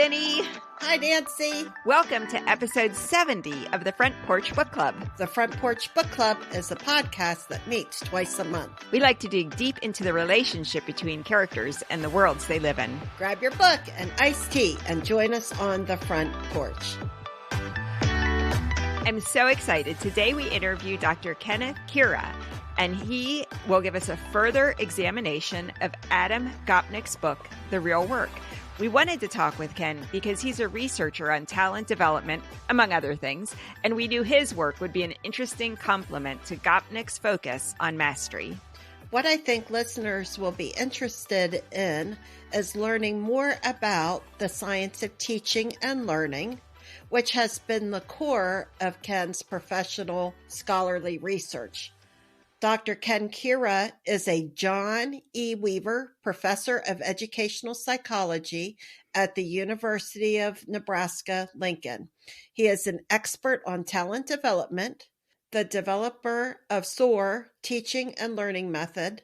Jenny. Hi, Nancy. Welcome to episode 70 of the Front Porch Book Club. The Front Porch Book Club is a podcast that meets twice a month. We like to dig deep into the relationship between characters and the worlds they live in. Grab your book and iced tea and join us on the front porch. I'm so excited. Today we interview Dr. Kenneth Kiewra, and he will give us a further examination of Adam Gopnik's book, The Real Work. We wanted to talk with Ken because he's a researcher on talent development, among other things, and we knew his work would be an interesting complement to Gopnik's focus on mastery. What I think listeners will be interested in is learning more about the science of teaching and learning, which has been the core of Ken's professional scholarly research. Dr. Ken Kiewra is a John E. Weaver Professor of Educational Psychology at the University of Nebraska-Lincoln. He is an expert on talent development, the developer of SOAR teaching and learning method,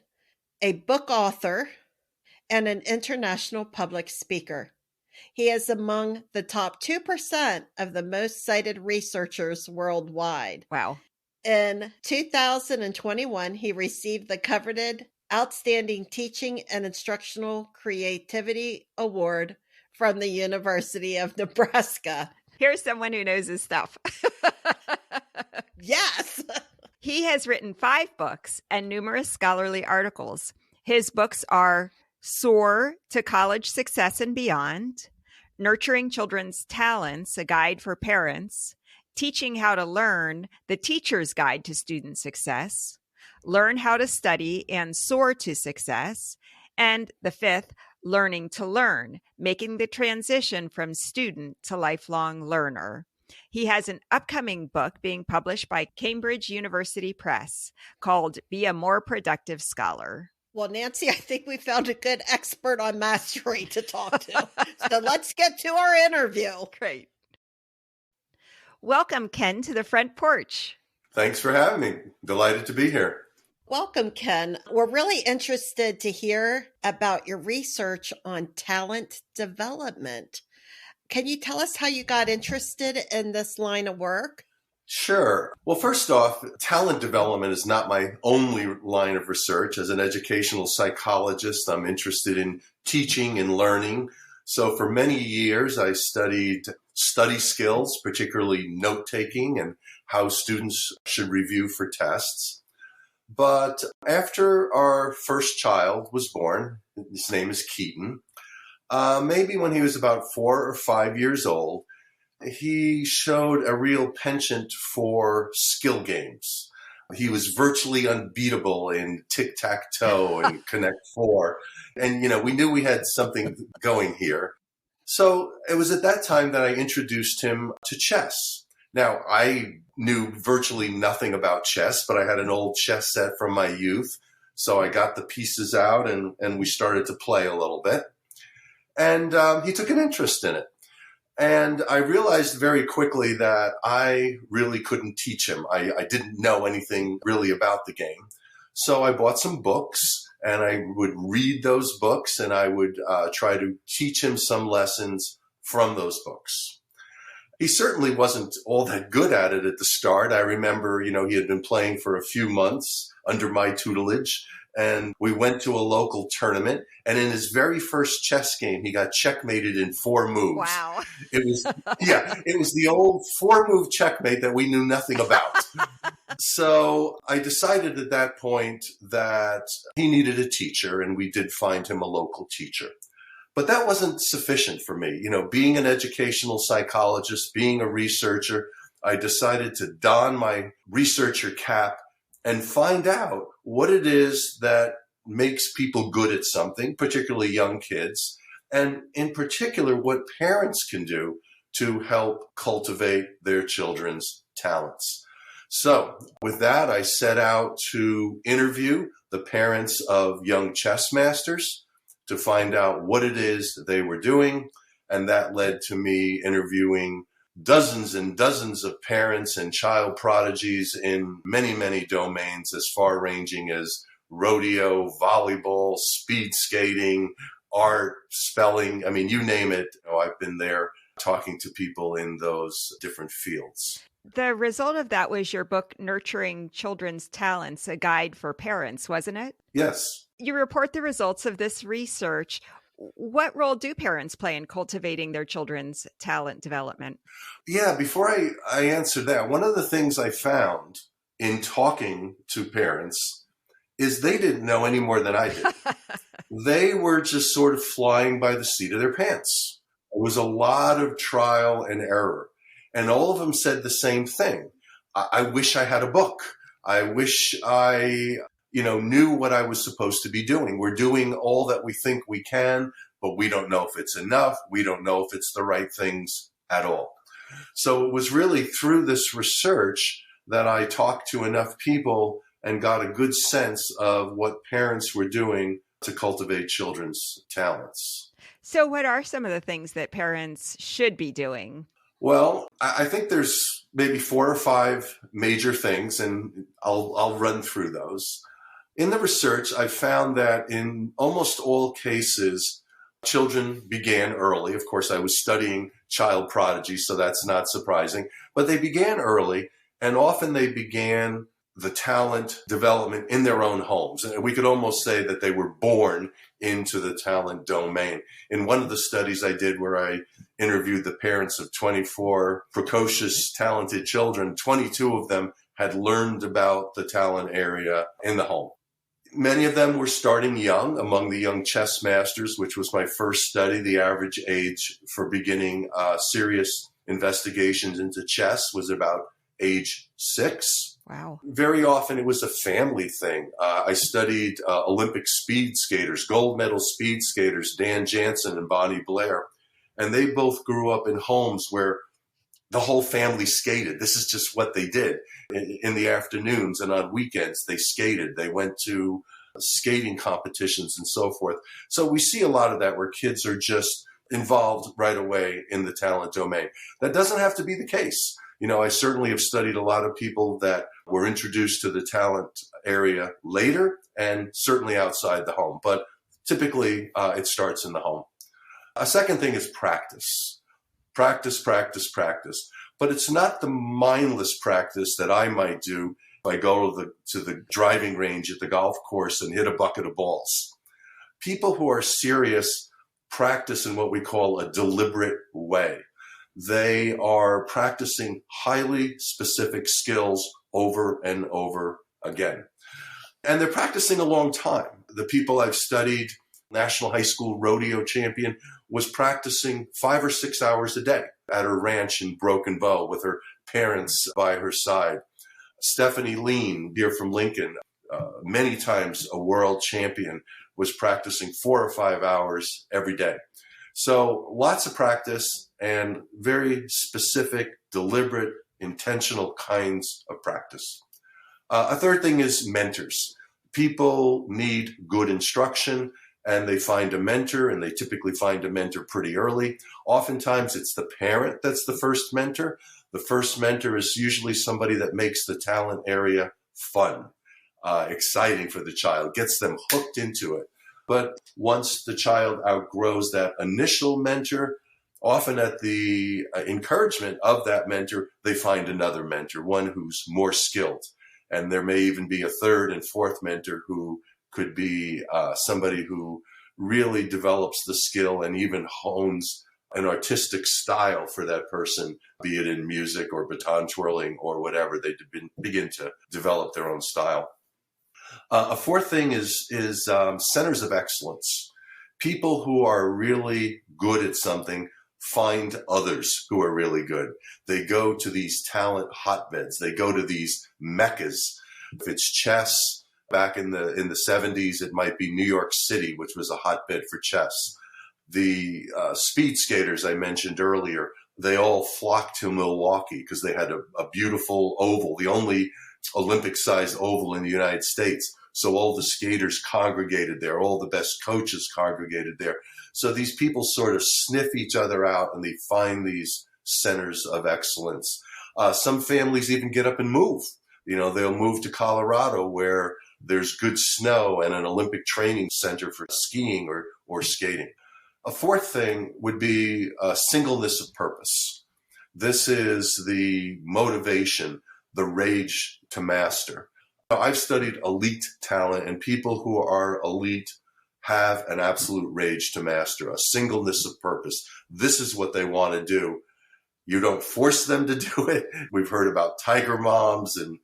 a book author, and an international public speaker. He is among the top 2% of the most cited researchers worldwide. Wow. In 2021, he received the coveted Outstanding Teaching and Instructional Creativity Award from the University of Nebraska. Here's someone who knows his stuff. Yes! He has written 5 books and numerous scholarly articles. His books are SOAR to College Success and Beyond, Nurturing Children's Talents, A Guide for Parents, Teaching How to Learn, The Teacher's Guide to Student Success, Learn How to Study and Soar to Success, and the 5th, Learning to Learn, Making the Transition from Student to Lifelong Learner. He has an upcoming book being published by Cambridge University Press called Be a More Productive Scholar. Well, Nancy, I think we found a good expert on mastery to talk to. So let's get to our interview. Great. Welcome, Ken, to the front porch. Thanks for having me. Delighted to be here. Welcome, Ken. We're really interested to hear about your research on talent development. Can you tell us how you got interested in this line of work? Sure. Well, first off, talent development is not my only line of research. As an educational psychologist, I'm interested in teaching and learning. So for many years, I studied study skills, particularly note-taking and how students should review for tests. But after our first child was born, his name is Keaton, maybe when he was about 4 or 5 years old, he showed a real penchant for skill games. He was virtually unbeatable in tic-tac-toe and Connect Four. And, we knew we had something going here. So it was at that time that I introduced him to chess. Now, I knew virtually nothing about chess, but I had an old chess set from my youth. So I got the pieces out and we started to play a little bit. And he took an interest in it. And I realized very quickly that I really couldn't teach him. I didn't know anything really about the game. So I bought some books and I would read those books and I would try to teach him some lessons from those books. He certainly wasn't all that good at it at the start. I remember, he had been playing for a few months under my tutelage. And we went to a local tournament, and in his very first chess game, he got checkmated in 4 moves. Wow. It was the old 4-move checkmate that we knew nothing about. So I decided at that point that he needed a teacher, and we did find him a local teacher. But that wasn't sufficient for me. Being an educational psychologist, being a researcher, I decided to don my researcher cap and find out what it is that makes people good at something, particularly young kids, and in particular, what parents can do to help cultivate their children's talents. So with that, I set out to interview the parents of young chess masters to find out what it is that they were doing, and that led to me interviewing dozens and dozens of parents and child prodigies in many, many domains, as far-ranging as rodeo, volleyball, speed skating, art, spelling. I mean, you name it. I've been there talking to people in those different fields. The result of that was your book, Nurturing Children's Talents, a guide for parents, wasn't it? Yes. You report the results of this research. What role do parents play in cultivating their children's talent development? Yeah, before I answer that, one of the things I found in talking to parents is they didn't know any more than I did. They were just sort of flying by the seat of their pants. It was a lot of trial and error. And all of them said the same thing. I wish I had a book. I wish I, knew what I was supposed to be doing. We're doing all that we think we can, but we don't know if it's enough. We don't know if it's the right things at all. So it was really through this research that I talked to enough people and got a good sense of what parents were doing to cultivate children's talents. So what are some of the things that parents should be doing? Well, I think there's maybe 4 or 5 major things, and I'll run through those. In the research, I found that in almost all cases, children began early. Of course, I was studying child prodigy, so that's not surprising. But they began early, and often they began the talent development in their own homes. And we could almost say that they were born into the talent domain. In one of the studies I did where I interviewed the parents of 24 precocious, talented children, 22 of them had learned about the talent area in the home. Many of them were starting young. Among the young chess masters, which was my first study, the average age for beginning serious investigations into chess was about age 6. Wow. Very often it was a family thing. I studied Olympic speed skaters, gold medal speed skaters, Dan Jansen and Bonnie Blair. And they both grew up in homes where the whole family skated. This is just what they did. In the afternoons and on weekends, they skated. They went to skating competitions and so forth. So we see a lot of that where kids are just involved right away in the talent domain. That doesn't have to be the case. I certainly have studied a lot of people that were introduced to the talent area later and certainly outside the home. But typically, it starts in the home. A second thing is practice. Practice, practice, practice. But it's not the mindless practice that I might do if I go to the driving range at the golf course and hit a bucket of balls. People who are serious practice in what we call a deliberate way. They are practicing highly specific skills over and over again. And they're practicing a long time. The people I've studied, National High School rodeo champion, was practicing 5 or 6 hours a day at her ranch in Broken Bow with her parents by her side. Stephanie Lean, dear from Lincoln, many times a world champion, was practicing 4 or 5 hours every day. So lots of practice and very specific, deliberate, intentional kinds of practice. A third thing is mentors. People need good instruction, and they find a mentor, and they typically find a mentor pretty early. Oftentimes, it's the parent that's the first mentor. The first mentor is usually somebody that makes the talent area fun, exciting for the child, gets them hooked into it. But once the child outgrows that initial mentor, often at the encouragement of that mentor, they find another mentor, one who's more skilled. And there may even be a third and fourth mentor who could be somebody who really develops the skill and even hones an artistic style for that person, be it in music or baton twirling or whatever. They begin to develop their own style. A fourth thing is centers of excellence. People who are really good at something find others who are really good. They go to these talent hotbeds. They go to these meccas. If it's chess, back in the 70s, it might be New York City, which was a hotbed for chess. The speed skaters I mentioned earlier, they all flocked to Milwaukee because they had a beautiful oval, the only Olympic-sized oval in the United States. So all the skaters congregated there, all the best coaches congregated there. So these people sort of sniff each other out and they find these centers of excellence. Some families even get up and move. They'll move to Colorado where there's good snow and an Olympic training center for skiing or or skating. A fourth thing would be a singleness of purpose. This is the motivation, the rage to master. I've studied elite talent, and people who are elite have an absolute rage to master, a singleness of purpose. This is what they want to do. You don't force them to do it. We've heard about tiger moms and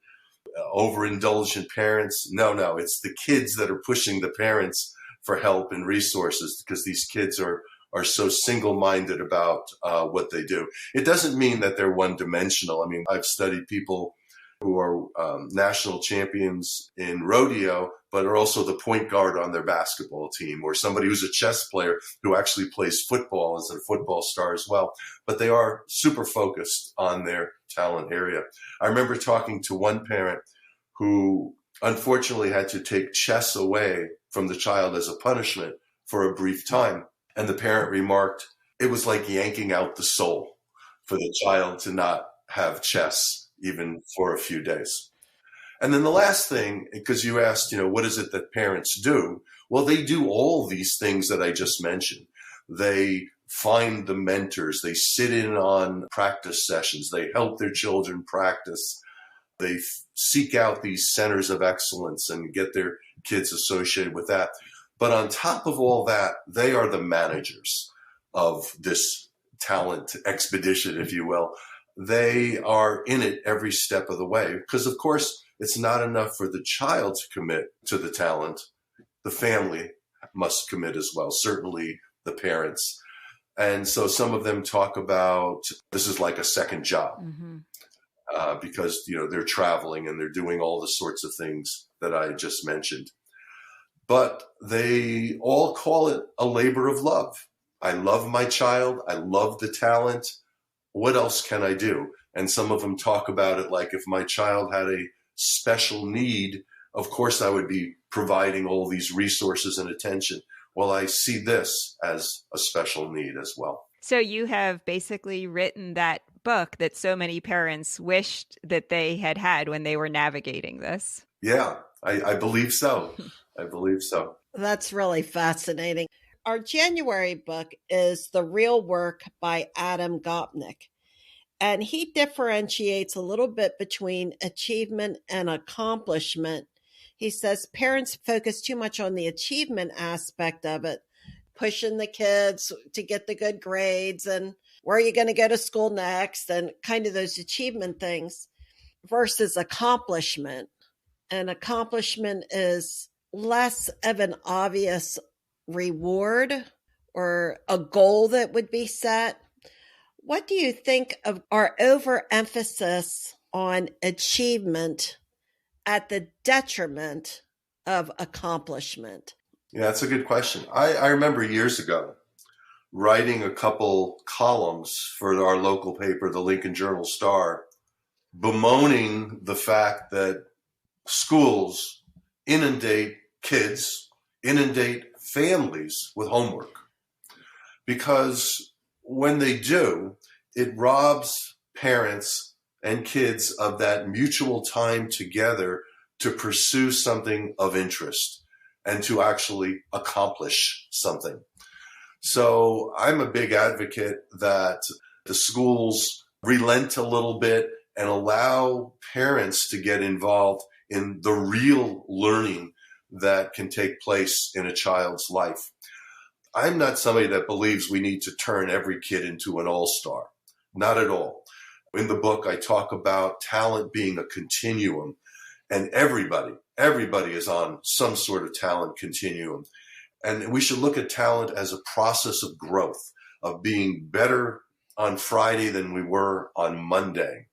overindulgent parents. No, it's the kids that are pushing the parents for help and resources because these kids are so single-minded about what they do. It doesn't mean that they're one-dimensional. I mean, I've studied people who are national champions in rodeo, but are also the point guard on their basketball team, or somebody who's a chess player who actually plays football as a football star as well. But they are super focused on their talent area. I remember talking to one parent who unfortunately had to take chess away from the child as a punishment for a brief time. And the parent remarked, it was like yanking out the soul for the child to not have chess even for a few days. And then the last thing, because you asked, what is it that parents do? Well, they do all these things that I just mentioned. They find the mentors. They sit in on practice sessions. They help their children practice. They seek out these centers of excellence and get their kids associated with that. But on top of all that, they are the managers of this talent expedition, if you will. They are in it every step of the way because, of course, it's not enough for the child to commit to the talent. The family must commit as well, certainly the parents. And so some of them talk about this is like a second job because, they're traveling and they're doing all the sorts of things that I just mentioned. But they all call it a labor of love. I love my child. I love the talent. What else can I do? And some of them talk about it like if my child had a special need, of course I would be providing all these resources and attention. Well, I see this as a special need as well. So you have basically written that book that so many parents wished that they had when they were navigating this. Yeah, I believe so. I believe so. That's really fascinating. Our January book is The Real Work by Adam Gopnik. And he differentiates a little bit between achievement and accomplishment. He says parents focus too much on the achievement aspect of it, pushing the kids to get the good grades and where are you going to go to school next and kind of those achievement things versus accomplishment. And accomplishment is less of an obvious reward or a goal that would be set. What do you think of our overemphasis on achievement at the detriment of accomplishment? Yeah, that's a good question. I remember years ago writing a couple columns for our local paper, the Lincoln Journal-Star, bemoaning the fact that schools inundate kids, inundate families with homework. Because when they do, it robs parents and kids of that mutual time together to pursue something of interest and to actually accomplish something. So I'm a big advocate that the schools relent a little bit and allow parents to get involved in the real learning that can take place in a child's life. I'm not somebody that believes we need to turn every kid into an all-star. Not at all. In the book, I talk about talent being a continuum, and everybody is on some sort of talent continuum. And we should look at talent as a process of growth, of being better on Friday than we were on Monday.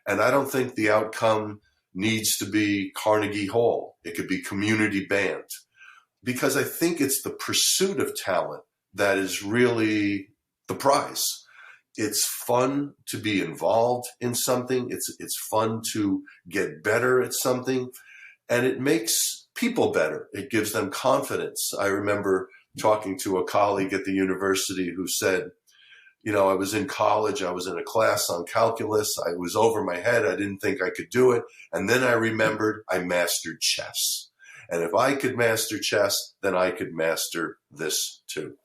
And I don't think the outcome needs to be Carnegie Hall. It could be community band. Because I think it's the pursuit of talent that is really the prize. It's fun to be involved in something. It's fun to get better at something. And it makes people better. It gives them confidence. I remember talking to a colleague at the university who said, I was in college, I was in a class on calculus, I was over my head, I didn't think I could do it. And then I remembered I mastered chess. And if I could master chess, then I could master this too.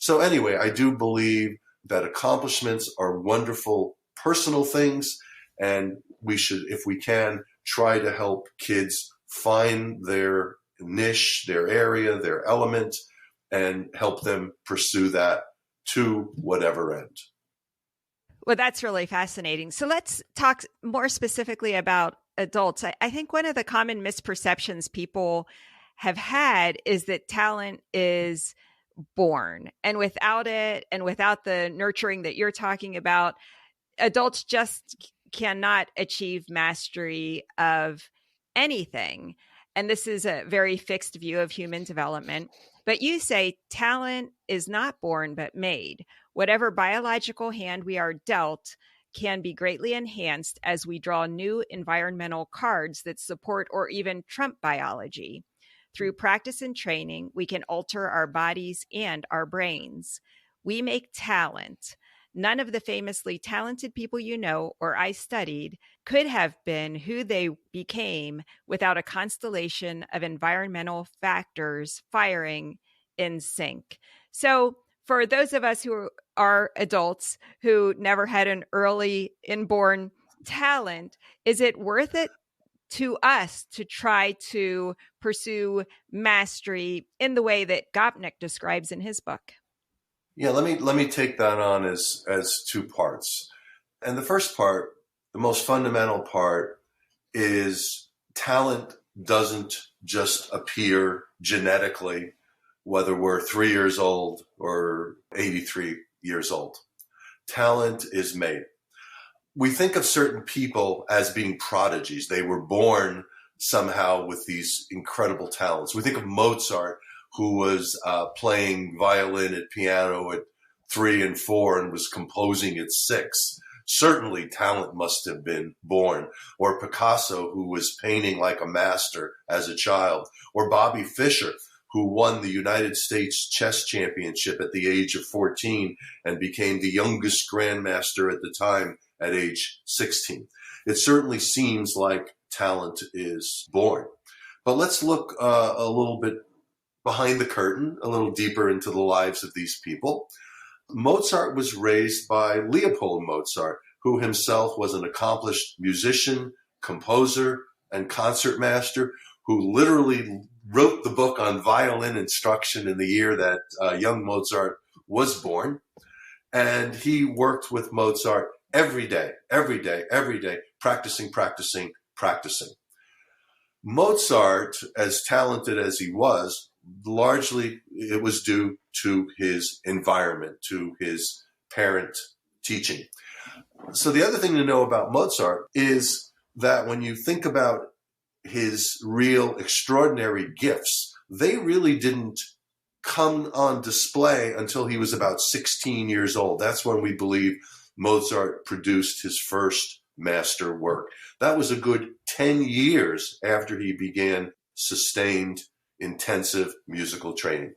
So anyway, I do believe that accomplishments are wonderful personal things, and we should, if we can, try to help kids find their niche, their area, their element, and help them pursue that to whatever end. Well, that's really fascinating. So let's talk more specifically about adults. I think one of the common misperceptions people have had is that talent is born, and without it, and without the nurturing that you're talking about, adults just cannot achieve mastery of anything. And this is a very fixed view of human development. But you say talent is not born, but made. Whatever biological hand we are dealt can be greatly enhanced as we draw new environmental cards that support or even trump biology. Through practice and training, we can alter our bodies and our brains. We make talent. None of the famously talented people you know or I studied could have been who they became without a constellation of environmental factors firing in sync. So for those of us who are adults who never had an early inborn talent, is it worth it to us to try to pursue mastery in the way that Gopnik describes in his book? Yeah, let me take that on as two parts. And the first part, the most fundamental part, is talent doesn't just appear genetically, whether we're 3 years old or 83 years old. Talent is made. We think of certain people as being prodigies. They were born somehow with these incredible talents. We think of Mozart, who was playing violin and piano at 3 and 4 and was composing at 6. Certainly talent must have been born. Or Picasso, who was painting like a master as a child. Or Bobby Fischer, who won the United States Chess Championship at the age of 14 and became the youngest grandmaster at the time at age 16. It certainly seems like talent is born. But let's look a little bit behind the curtain, a little deeper into the lives of these people. Mozart was raised by Leopold Mozart, who himself was an accomplished musician, composer, and concertmaster, who literally wrote the book on violin instruction in the year that young Mozart was born. And he worked with Mozart every day, practicing. Mozart, as talented as he was, largely it was due to his environment, to his parent teaching. So the other thing to know about Mozart is that when you think about his real extraordinary gifts, they really didn't come on display until he was about 16 years old. That's when we believe Mozart produced his first master work. That was a good 10 years after he began sustained, intensive musical training.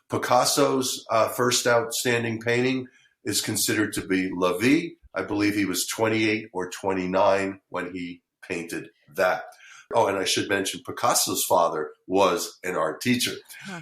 Picasso's first outstanding painting is considered to be La Vie. I believe he was 28 or 29 when he painted that. Oh, and I should mention Picasso's father was an art teacher. Huh.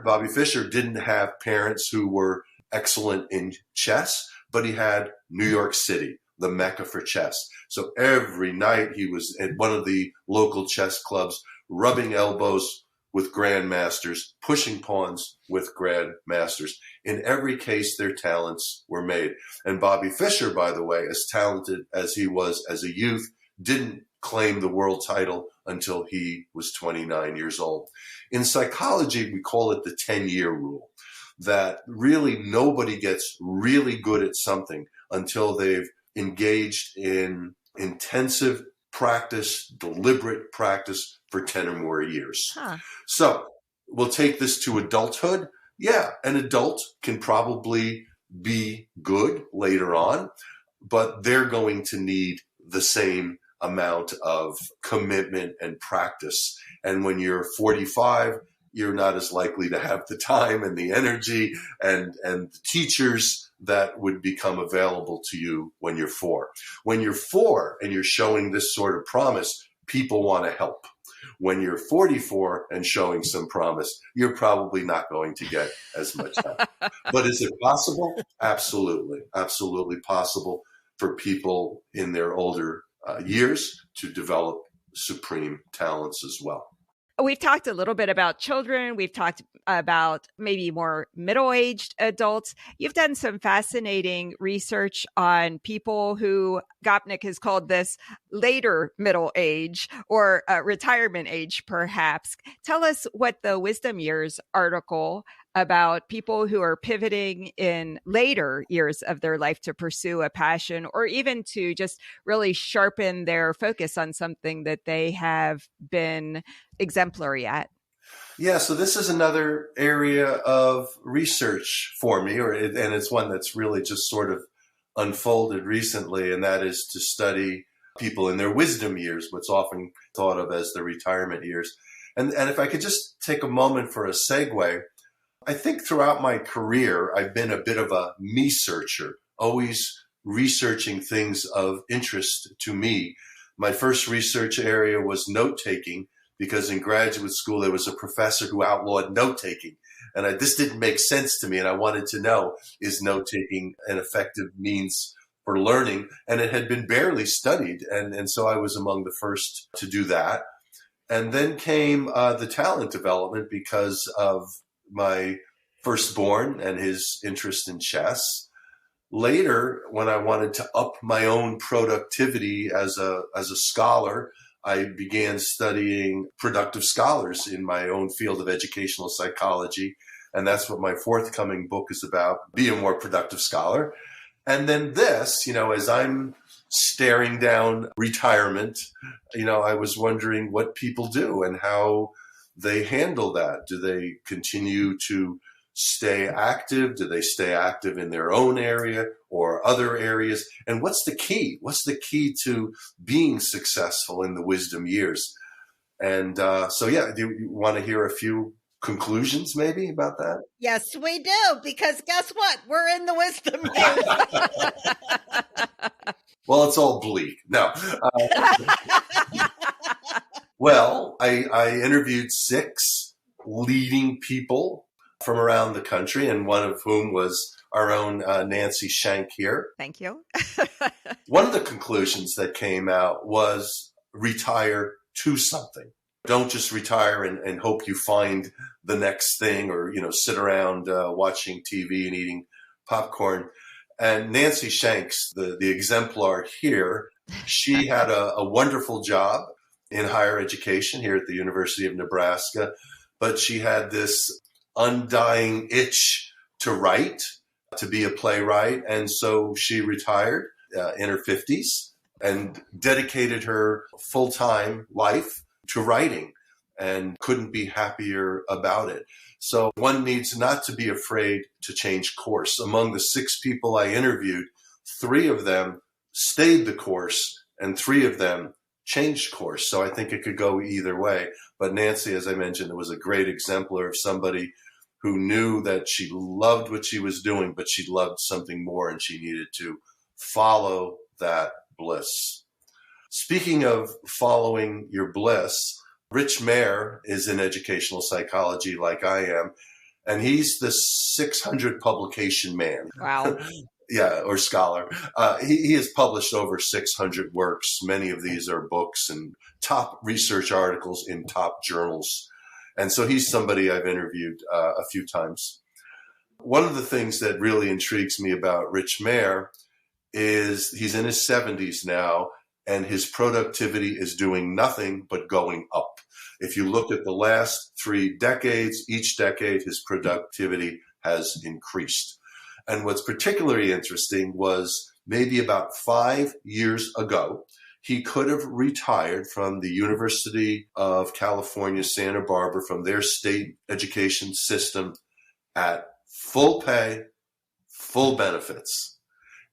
Bobby Fischer, didn't have parents who were excellent in chess, but he had New York City, the Mecca for chess. So every night he was at one of the local chess clubs, rubbing elbows with grandmasters, pushing pawns with grandmasters. In every case, their talents were made. And Bobby Fischer, by the way, as talented as he was as a youth, didn't claim the world title until he was 29 years old. In psychology, we call it the 10-year rule, that really nobody gets really good at something until they've engaged in intensive practice, deliberate practice for 10 or more years. Huh. So we'll take this to adulthood. Yeah, an adult can probably be good later on, but they're going to need the same amount of commitment and practice. And when you're 45, you're not as likely to have the time and the energy and the teachers that would become available to you when you're 4. When you're 4 and you're showing this sort of promise, people want to help. When you're 44 and showing some promise, you're probably not going to get as much help. But is it possible? Absolutely. Absolutely possible for people in their older years to develop supreme talents as well. We've talked a little bit about children. We've talked about maybe more middle-aged adults. You've done some fascinating research on people who Gopnik has called this later middle age or retirement age, perhaps. Tell us what the Wisdom Years article about people who are pivoting in later years of their life to pursue a passion or even to just really sharpen their focus on something that they have been exemplary at. Yeah, so this is another area of research for me, and it's one that's really just sort of unfolded recently, and that is to study people in their wisdom years, what's often thought of as the retirement years. And if I could just take a moment for a segue, I think throughout my career, I've been a bit of a me-searcher, always researching things of interest to me. My first research area was note-taking, because in graduate school, there was a professor who outlawed note-taking. And this didn't make sense to me. And I wanted to know, is note-taking an effective means for learning? And it had been barely studied. And so I was among the first to do that. And then came the talent development because of my firstborn and his interest in chess. Later, when I wanted to up my own productivity as a scholar, I began studying productive scholars in my own field of educational psychology. And that's what my forthcoming book is about, Be a More Productive Scholar. And then this, as I'm staring down retirement, I was wondering what people do and how they handle that. Do they continue to stay active? Do they stay active in their own area or other areas? And what's the key? What's the key to being successful in the wisdom years? And do you want to hear a few conclusions maybe about that? Yes, we do, because guess what? We're in the wisdom years. Well, it's all bleak. No. Well, I interviewed 6 leading people from around the country, and one of whom was our own Nancy Shank here. Thank you. One of the conclusions that came out was retire to something. Don't just retire and hope you find the next thing or, sit around watching TV and eating popcorn. And Nancy Shank's the exemplar here. She had a wonderful job in higher education here at the University of Nebraska, but she had this undying itch to write, to be a playwright. And so she retired in her 50s and dedicated her full-time life to writing and couldn't be happier about it. So one needs not to be afraid to change course. Among the 6 people I interviewed, 3 of them stayed the course and 3 of them changed course. So I think it could go either way. But Nancy, as I mentioned, was a great exemplar of somebody who knew that she loved what she was doing, but she loved something more and she needed to follow that bliss. Speaking of following your bliss, Rich Mayer is in educational psychology like I am, and he's the 600 publication man. Wow. Yeah, or scholar. He has published over 600 works. Many of these are books and top research articles in top journals. And so he's somebody I've interviewed a few times. One of the things that really intrigues me about Rich Mayer is he's in his 70s now, and his productivity is doing nothing but going up. If you look at the last 3 decades, each decade his productivity has increased. And what's particularly interesting was maybe about 5 years ago, he could have retired from the University of California, Santa Barbara, from their state education system at full pay, full benefits.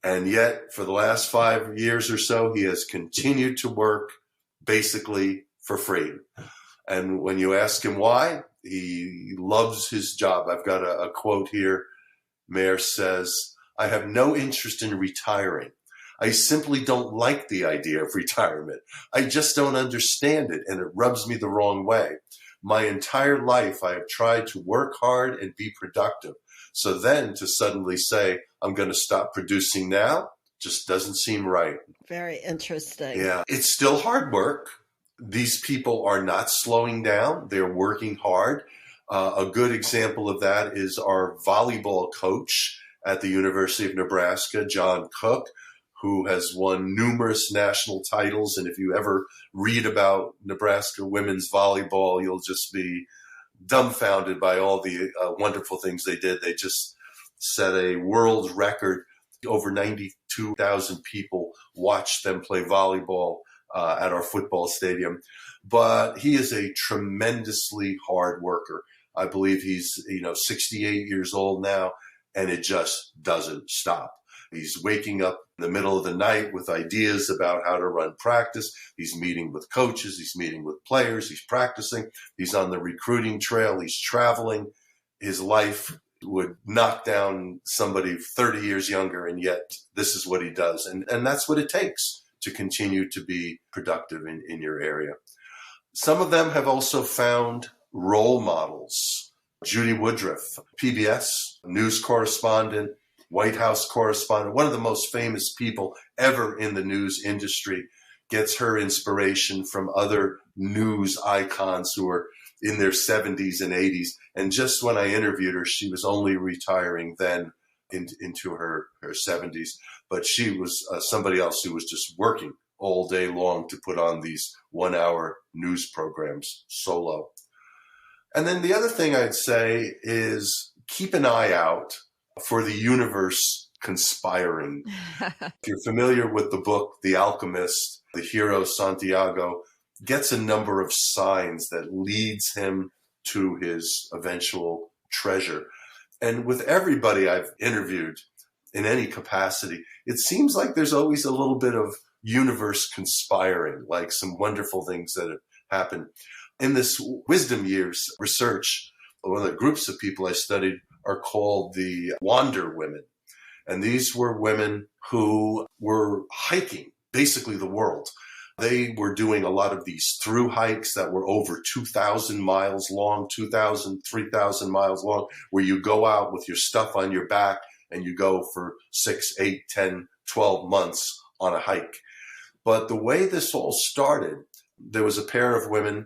And yet, for the last 5 years or so, he has continued to work basically for free. And when you ask him why, he loves his job. I've got a quote here. Mayer says, "I have no interest in retiring. I simply don't like the idea of retirement. I just don't understand it, and it rubs me the wrong way. My entire life, I have tried to work hard and be productive. So then to suddenly say, I'm going to stop producing now, just doesn't seem right. Very interesting. Yeah, it's still hard work. These people are not slowing down. They're working hard. A good example of that is our volleyball coach at the University of Nebraska, John Cook, who has won numerous national titles. And if you ever read about Nebraska women's volleyball, you'll just be dumbfounded by all the wonderful things they did. They just set a world record. Over 92,000 people watched them play volleyball at our football stadium. But he is a tremendously hard worker. I believe he's 68 years old now, and it just doesn't stop. He's waking up in the middle of the night with ideas about how to run practice. He's meeting with coaches. He's meeting with players. He's practicing. He's on the recruiting trail. He's traveling. His life would knock down somebody 30 years younger, and yet this is what he does. And that's what it takes to continue to be productive in your area. Some of them have also found role models. Judy Woodruff, PBS news correspondent, White House correspondent, one of the most famous people ever in the news industry, gets her inspiration from other news icons who are in their 70s and 80s. And just when I interviewed her, she was only retiring then into her 70s. But she was somebody else who was just working all day long to put on these 1-hour news programs solo. And then the other thing I'd say is keep an eye out for the universe conspiring. If you're familiar with the book, The Alchemist, the hero Santiago gets a number of signs that leads him to his eventual treasure. And with everybody I've interviewed in any capacity, it seems like there's always a little bit of universe conspiring, like some wonderful things that have happened. In this Wisdom Years research, one of the groups of people I studied are called the Wander Women. And these were women who were hiking basically the world. They were doing a lot of these through hikes that were over 2,000 miles long, 2,000, 3,000 miles long, where you go out with your stuff on your back and you go for 6, 8, 10, 12 months on a hike. But the way this all started, there was a pair of women.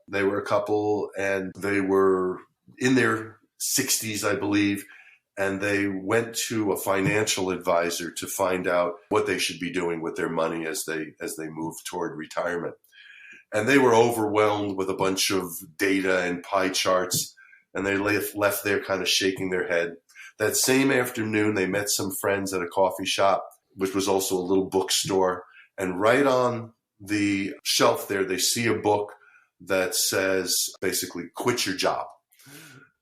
They were a couple, and they were in their 60s, I believe, and they went to a financial advisor to find out what they should be doing with their money as they move toward retirement. And they were overwhelmed with a bunch of data and pie charts, and they left there kind of shaking their head. That same afternoon, they met some friends at a coffee shop, which was also a little bookstore. And right on the shelf there, they see a book that says basically, quit your job.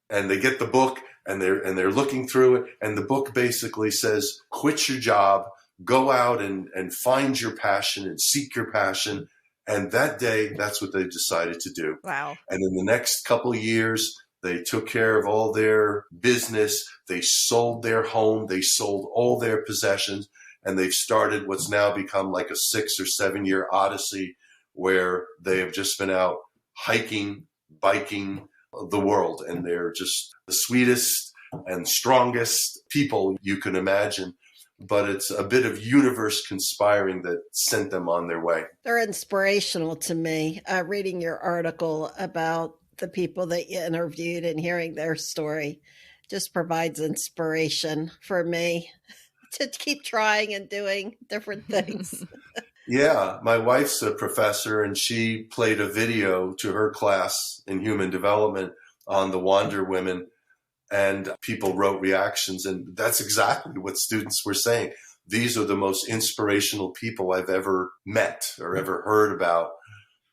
And they get the book and they're looking through it. And the book basically says, quit your job, go out and find your passion and seek your passion. And that day, that's what they decided to do. Wow. And in the next couple of years, they took care of all their business. They sold their home. They sold all their possessions. And they've started what's now become like a 6 or 7 year odyssey where they have just been out hiking, biking the world. And they're just the sweetest and strongest people you can imagine. But it's a bit of universe conspiring that sent them on their way. They're inspirational to me. Reading your article about the people that you interviewed and hearing their story just provides inspiration for me to keep trying and doing different things. Yeah, my wife's a professor, and she played a video to her class in human development on the Wander Women, and people wrote reactions, and that's exactly what students were saying. These are the most inspirational people I've ever met or ever heard about.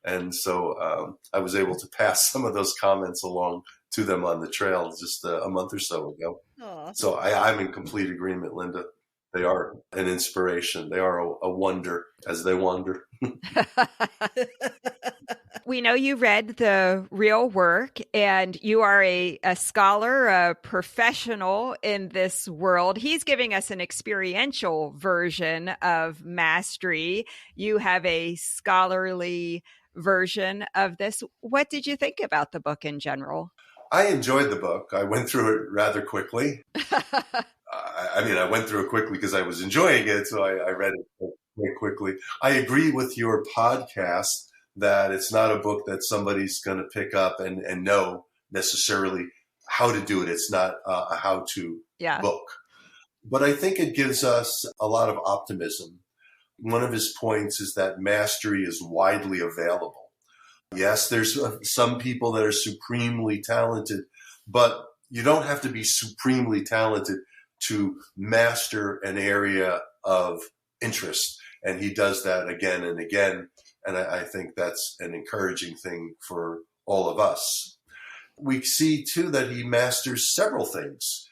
And so I was able to pass some of those comments along to them on the trail just a month or so ago. Aww. So I'm in complete agreement, Linda. They are an inspiration. They are a wonder as they wander. We know you read the real work and you are a scholar, a professional in this world. He's giving us an experiential version of mastery. You have a scholarly version of this. What did you think about the book in general? I enjoyed the book. I went through it rather quickly. I went through it quickly because I was enjoying it, so I read it very quickly. I agree with your podcast that it's not a book that somebody's going to pick up and know necessarily how to do it. It's not a how-to book. But I think it gives us a lot of optimism. One of his points is that mastery is widely available. Yes, there's some people that are supremely talented, but you don't have to be supremely talented to master an area of interest. And he does that again and again. And I think that's an encouraging thing for all of us. We see, too, that he masters several things.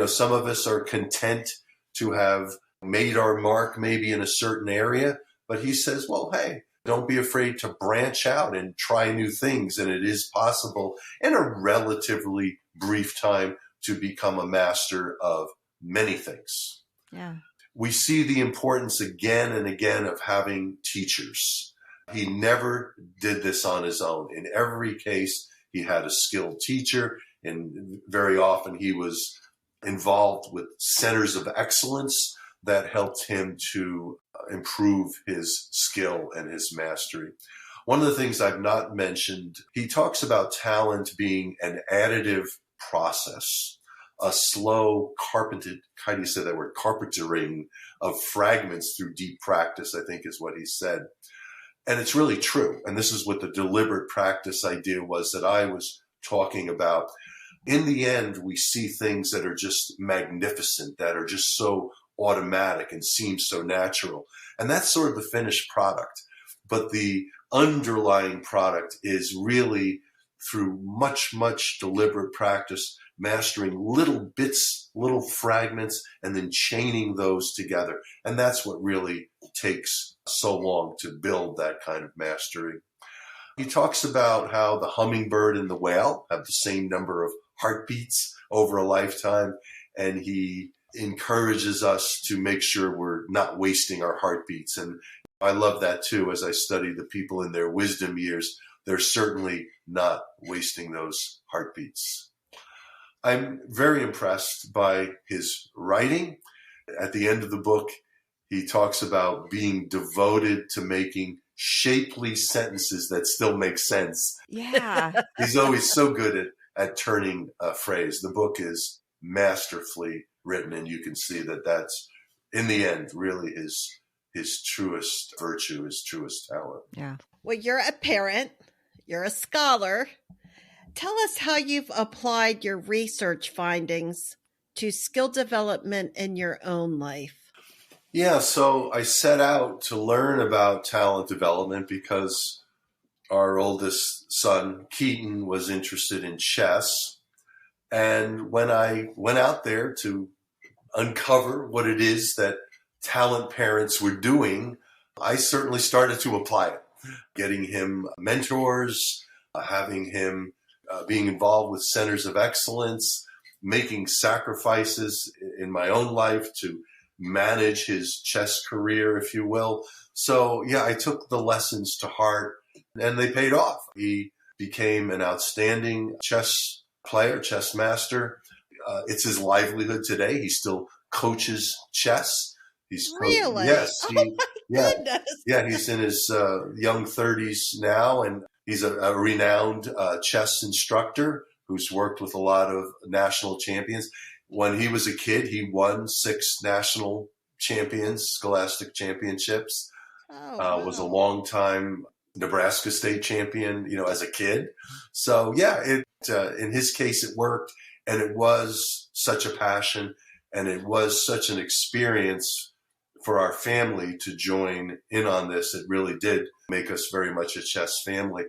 Some of us are content to have made our mark maybe in a certain area, but he says, well, hey, don't be afraid to branch out and try new things. And it is possible in a relatively brief time to become a master of many things. Yeah. We see the importance again and again of having teachers. He never did this on his own. In every case, he had a skilled teacher, and very often he was involved with centers of excellence that helped him to improve his skill and his mastery. One of the things I've not mentioned, he talks about talent being an additive process, a slow how do you say that word? Carpentering of fragments through deep practice, I think is what he said. And it's really true. And this is what the deliberate practice idea was that I was talking about. In the end, we see things that are just magnificent, that are just so automatic and seem so natural. And that's sort of the finished product. But the underlying product is really through much, much deliberate practice, mastering little bits, little fragments, and then chaining those together. And that's what really takes so long to build that kind of mastery. He talks about how the hummingbird and the whale have the same number of heartbeats over a lifetime, and he encourages us to make sure we're not wasting our heartbeats. And I love that too. As I study the people in their wisdom years, they're certainly not wasting those heartbeats. I'm very impressed by his writing. At the end of the book, he talks about being devoted to making shapely sentences that still make sense. Yeah. He's always so good at turning a phrase. The book is masterfully written, and you can see that that's, in the end, really his truest virtue, his truest talent. Yeah. Well, you're a parent, you're a scholar. Tell us how you've applied your research findings to skill development in your own life. Yeah, so I set out to learn about talent development because our oldest son, Keaton, was interested in chess. And when I went out there to uncover what it is that talent parents were doing, I certainly started to apply it, getting him mentors, having him being involved with centers of excellence, making sacrifices in my own life to manage his chess career, if you will. So, yeah, I took the lessons to heart, and they paid off. He became an outstanding chess player, chess master. It's his livelihood today. He still coaches chess. He's really? Yes. Goodness. Yeah, he's in his young 30s now, and he's a renowned chess instructor who's worked with a lot of national champions. When he was a kid, he won 6 national scholastic championships. Wow. Was a long-time Nebraska state champion, as a kid. So, yeah, in his case, it worked, and it was such a passion, and it was such an experience for our family to join in on this. It really did make us very much a chess family.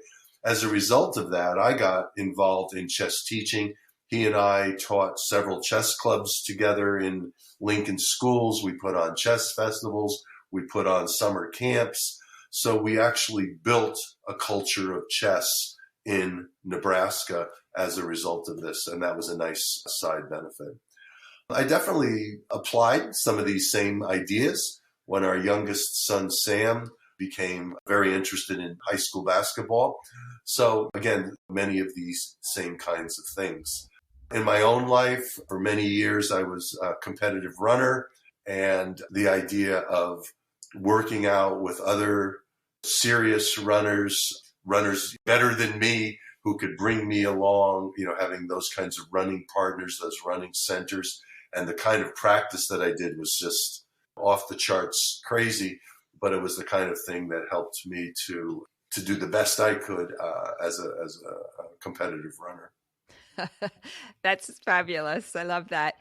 As a result of that, I got involved in chess teaching. He and I taught several chess clubs together in Lincoln schools. We put on chess festivals. We put on summer camps. So we actually built a culture of chess in Nebraska as a result of this, and that was a nice side benefit. I definitely applied some of these same ideas when our youngest son, Sam, became very interested in high school basketball. So again, many of these same kinds of things. In my own life, for many years, I was a competitive runner, and the idea of working out with other serious runners better than me who could bring me along, having those kinds of running partners, those running centers, and the kind of practice that I did was just off the charts crazy, but it was the kind of thing that helped me to do the best I could as a competitive runner. That's fabulous. I love that.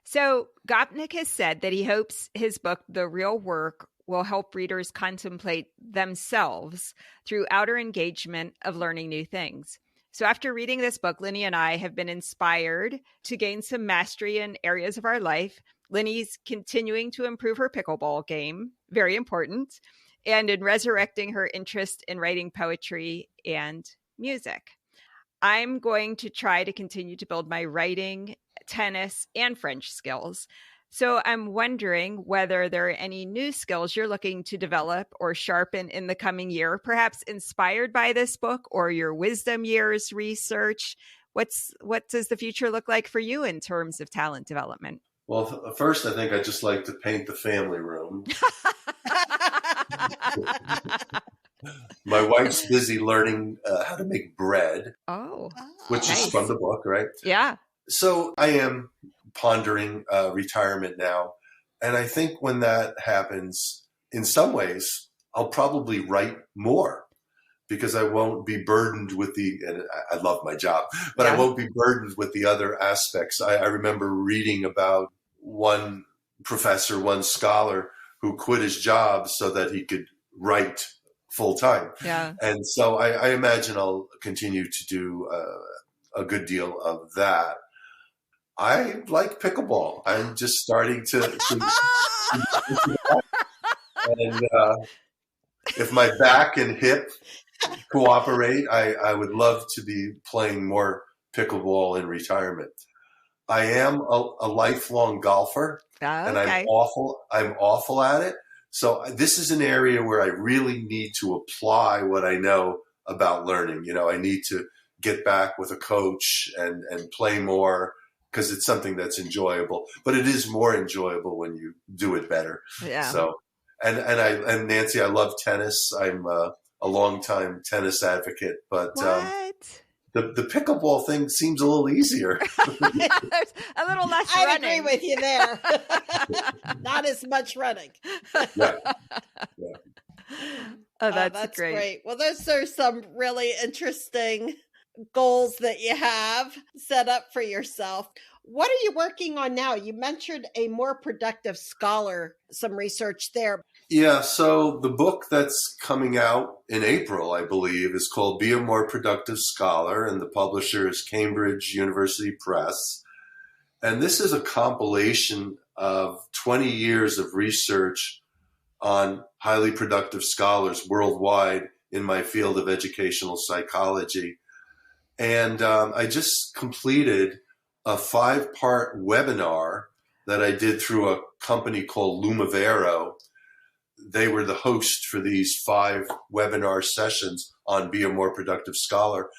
So Gopnik has said that he hopes his book, The Real Work, will help readers contemplate themselves through outer engagement of learning new things. So after reading this book, Linny and I have been inspired to gain some mastery in areas of our life. Linny's continuing to improve her pickleball game, very important, and in resurrecting her interest in writing poetry and music. I'm going to try to continue to build my writing, tennis, and French skills. So I'm wondering whether there are any new skills you're looking to develop or sharpen in the coming year, perhaps inspired by this book or your wisdom years research. What does the future look like for you in terms of talent development? Well, first, I think I'd just like to paint the family room. My wife's busy learning how to make bread. Which nice. is from the book, right? Yeah. So I am pondering retirement now. And I think when that happens, in some ways, I'll probably write more because I won't be burdened with and I love my job, but I won't be burdened with the other aspects. I remember reading about one professor, one scholar who quit his job so that he could write full time. Yeah. And so I imagine I'll continue to do a good deal of that. I like pickleball. I'm just starting to and if my back and hip cooperate, I would love to be playing more pickleball in retirement. I am a lifelong golfer, and I'm awful at it. So this is an area where I really need to apply what I know about learning. I need to get back with a coach and play more because it's something that's enjoyable. But it is more enjoyable when you do it better. Yeah. So and Nancy, I love tennis. I'm a longtime tennis advocate, but the pickleball thing seems a little easier. There's a little less running. I agree with you there. Not as much running. Yeah. Oh, that's great. Well, those are some really interesting goals that you have set up for yourself. What are you working on now? You mentioned a more productive scholar, some research there. Yeah, so the book that's coming out in April, I believe, is called Be a More Productive Scholar, and the publisher is Cambridge University Press. And this is a compilation of 20 years of research on highly productive scholars worldwide in my field of educational psychology. And I just completed a 5-part webinar that I did through a company called Lumivero. They were the host for these 5 webinar sessions on Be a More Productive Scholar.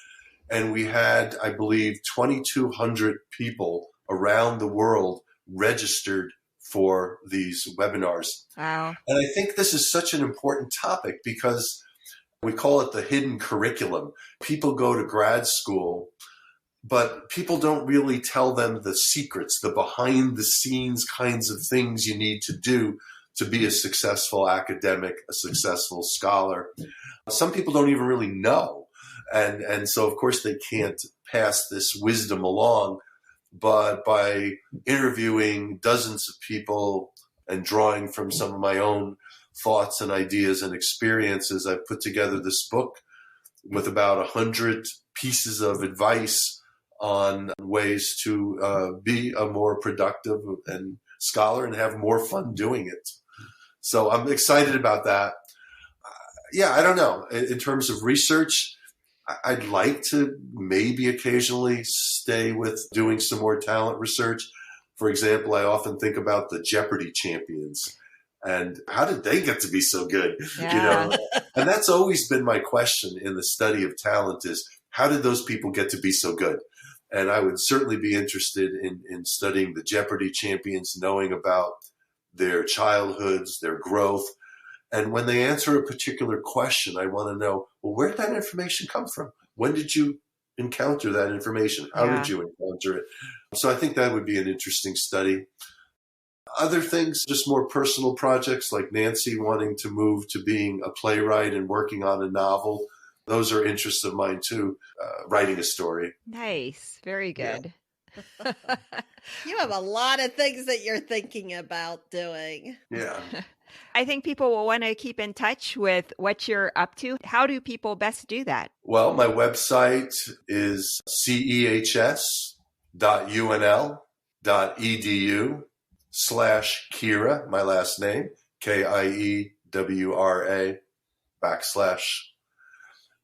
And we had, I believe, 2,200 people around the world registered for these webinars. Wow. And I think this is such an important topic because we call it the hidden curriculum. People go to grad school, but people don't really tell them the secrets, the behind the scenes kinds of things you need to do to be a successful academic, a successful scholar. Some people don't even really know. And so, of course, they can't pass this wisdom along. But by interviewing dozens of people and drawing from some of my own thoughts and ideas and experiences, I've put together this book with about 100 pieces of advice on ways to be a more productive and scholar and have more fun doing it. So I'm excited about that. Yeah, I don't know. In terms of research, I'd like to maybe occasionally stay with doing some more talent research. For example, I often think about the Jeopardy champions and how did they get to be so good? Yeah. And that's always been my question in the study of talent is how did those people get to be so good? And I would certainly be interested in studying the Jeopardy champions, knowing about their childhoods, their growth. And when they answer a particular question, I want to know, well, where did that information come from? When did you encounter that information? How did you encounter it? So I think that would be an interesting study. Other things, just more personal projects like Nancy wanting to move to being a playwright and working on a novel. Those are interests of mine too, writing a story. Nice. Very good. Yeah. You have a lot of things that you're thinking about doing. Yeah. I think people will want to keep in touch with what you're up to. How do people best do that? Well, my website is cehs.unl.edu/Kiewra, my last name, KIEWRA /.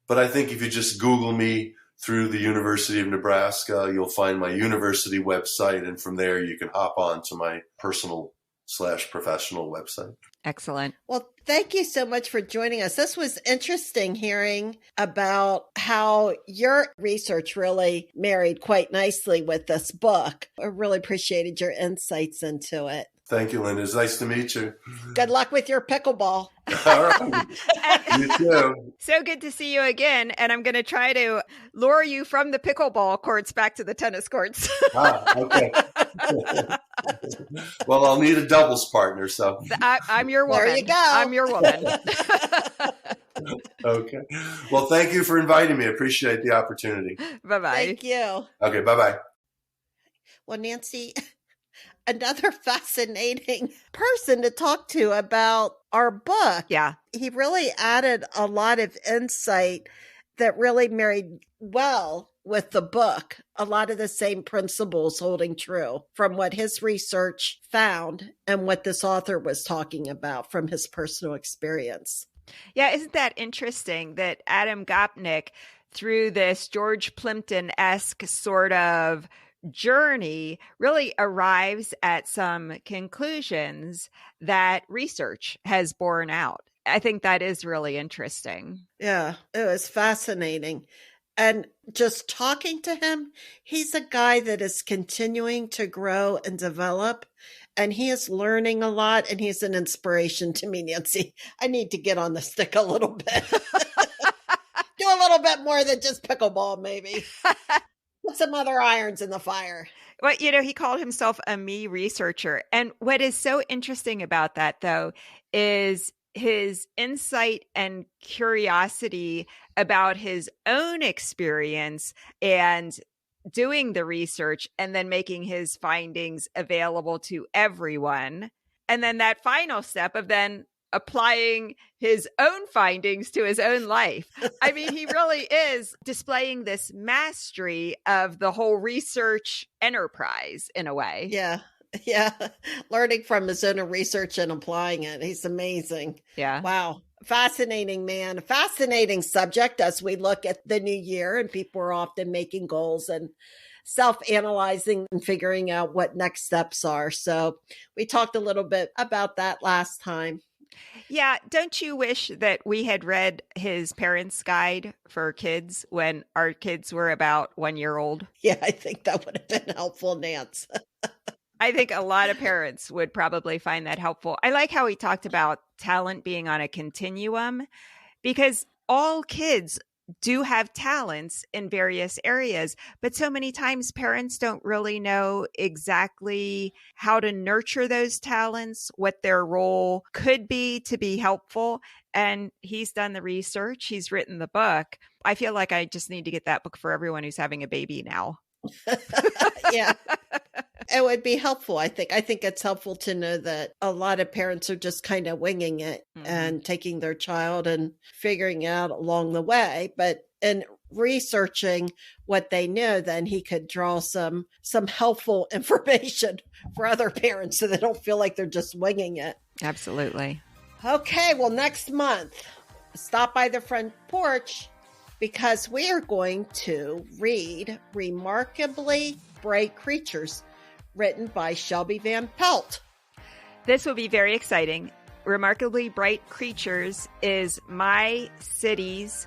But I think if you just Google me through the University of Nebraska, you'll find my university website. And from there, you can hop on to my personal/professional website. Excellent. Well, thank you so much for joining us. This was interesting hearing about how your research really married quite nicely with this book. I really appreciated your insights into it. Thank you, Linda. It's nice to meet you. Good luck with your pickleball. All right. You too. So good to see you again. And I'm going to try to lure you from the pickleball courts back to the tennis courts. Okay. Well, I'll need a doubles partner. So I'm your woman. There you go. I'm your woman. Okay. Well, thank you for inviting me. I appreciate the opportunity. Bye-bye. Thank you. Okay. Bye-bye. Well, Nancy, another fascinating person to talk to about our book. Yeah. He really added a lot of insight that really married well with the book. A lot of the same principles holding true from what his research found and what this author was talking about from his personal experience. Yeah. Isn't that interesting that Adam Gopnik, through this George Plimpton-esque sort of journey, really arrives at some conclusions that research has borne out. I think that is really interesting. Yeah, it was fascinating. And just talking to him, he's a guy that is continuing to grow and develop, and he is learning a lot, and he's an inspiration to me, Nancy. I need to get on the stick a little bit. Do a little bit more than just pickleball, maybe. Put some other irons in the fire. Well, he called himself a me researcher. And what is so interesting about that, though, is his insight and curiosity about his own experience and doing the research and then making his findings available to everyone. And then that final step of then applying his own findings to his own life. I mean, he really is displaying this mastery of the whole research enterprise in a way. Yeah. Yeah. Learning from his own research and applying it. He's amazing. Yeah. Wow. Fascinating man. Fascinating subject as we look at the new year and people are often making goals and self-analyzing and figuring out what next steps are. So we talked a little bit about that last time. Yeah. Don't you wish that we had read his parents' guide for kids when our kids were about 1 year old? Yeah, I think that would have been helpful, Nance. I think a lot of parents would probably find that helpful. I like how he talked about talent being on a continuum, because all kids do have talents in various areas, but so many times parents don't really know exactly how to nurture those talents, what their role could be to be helpful. And he's done the research. He's written the book. I feel like I just need to get that book for everyone who's having a baby now. Yeah. It would be helpful, I think. I think it's helpful to know that a lot of parents are just kind of winging it and taking their child and figuring out along the way. But in researching what they know, then he could draw some helpful information for other parents so they don't feel like they're just winging it. Absolutely. Okay, well, next month, stop by the front porch because we are going to read Remarkably Bright Creatures, written by Shelby Van Pelt. This will be very exciting. Remarkably Bright Creatures is my city's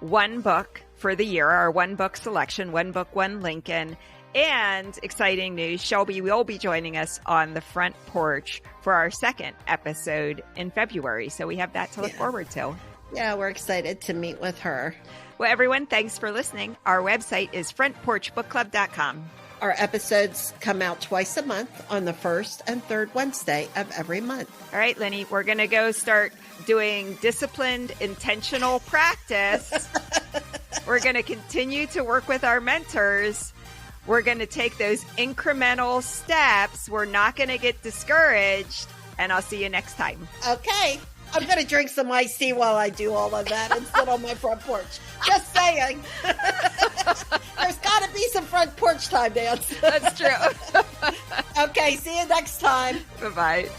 one book for the year, our one book selection, One Book, One Lincoln. And exciting news, Shelby will be joining us on the front porch for our second episode in February. So we have that to look forward to. Yeah, we're excited to meet with her. Well, everyone, thanks for listening. Our website is frontporchbookclub.com. Our episodes come out twice a month on the first and third Wednesday of every month. All right, Lenny, we're going to go start doing disciplined, intentional practice. We're going to continue to work with our mentors. We're going to take those incremental steps. We're not going to get discouraged. And I'll see you next time. Okay. I'm going to drink some iced tea while I do all of that and sit on my front porch. Just saying. There's got to be some front porch time, Nancy. That's true. Okay, see you next time. Bye-bye.